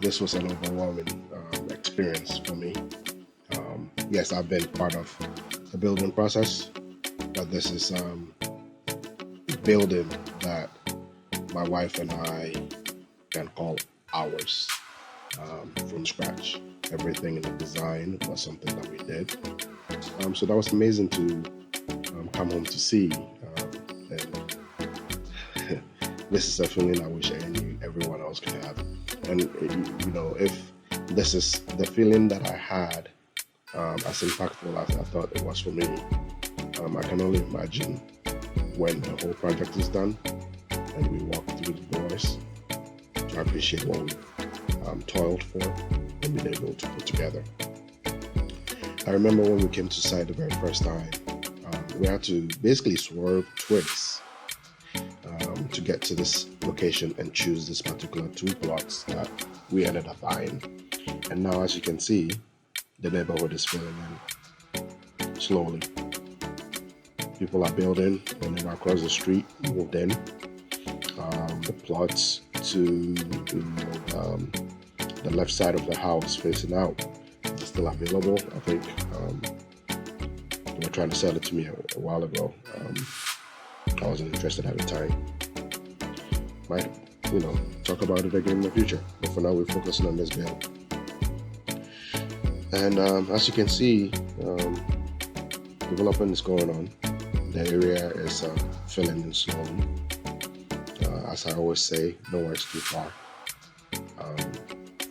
this was an overwhelming experience for me. Yes, I've been part of the building process, but this is building that my wife and I can call ours from scratch. Everything in the design was something that we did. So that was amazing to come home to see. And this is a feeling I wish everyone else could have. And if this is the feeling that I had, as impactful as I thought it was for me, I can only imagine when the whole project is done and we walk through the doors to appreciate what we toiled for and been able to put together. I remember when we came to site the very first time, we had to basically swerve twigs to get to this location and choose this particular 2 plots that we ended up buying. And now, as you can see, the neighborhood is filling in slowly. People are building. Whenever across the street, moved in. The plots to the left side of the house facing out is still available. I think they were trying to sell it to me a while ago. I wasn't interested at the time. Might, talk about it again in the future. But for now, we're focusing on this build. And as you can see, development is going on. The area is filling in slowly. As I always say, nowhere is too far.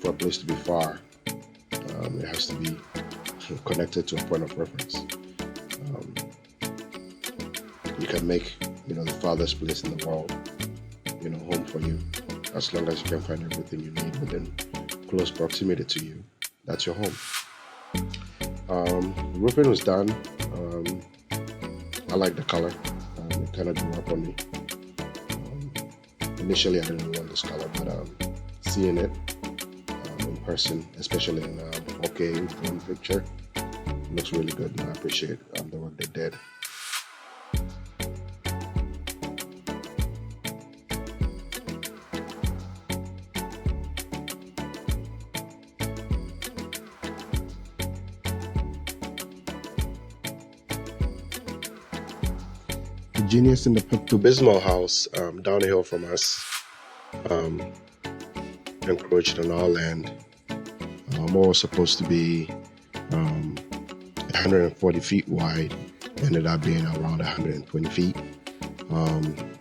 For a place to be far, it has to be connected to a point of reference. You can make, the farthest place in the world, home for you, as long as you can find everything you need within close proximity to you. That's your home. The roofing was done. I like the color. It kind of grew up on me. Initially, I didn't want this color, but seeing it in person, especially in 4K drone picture, looks really good, and I appreciate the work they did. Genius in the Pepto Bismol house down the hill from us, encroached on our land. What was supposed to be 140 feet wide ended up being around 120 feet.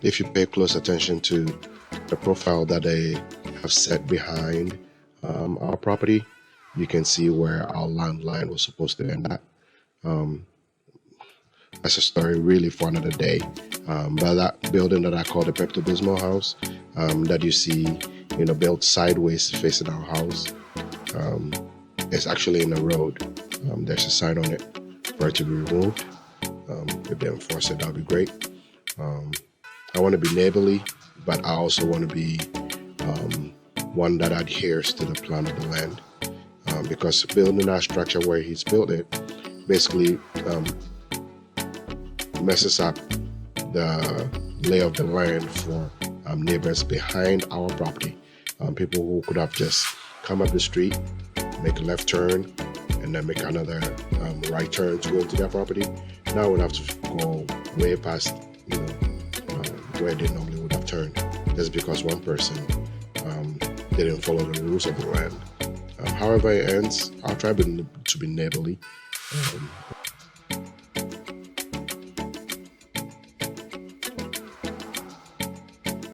If you pay close attention to the profile that they have set behind our property, you can see where our land line was supposed to end at. That's a story really for another day. But that building that I call the Pepto Bismol house, that you see, built sideways facing our house, is actually in the road. There's a sign on it for it to be removed. If they enforce it, that'll be great. I want to be neighborly, but I also want to be one that adheres to the plan of the land. Because building that structure where he's built it basically messes up the lay of the land for neighbors behind our property. People who could have just come up the street, make a left turn, and then make another right turn to go into their property. Now we'll have to go way past where they normally would have turned, just because one person didn't follow the rules of the land. However it ends, I'll try to be neighborly.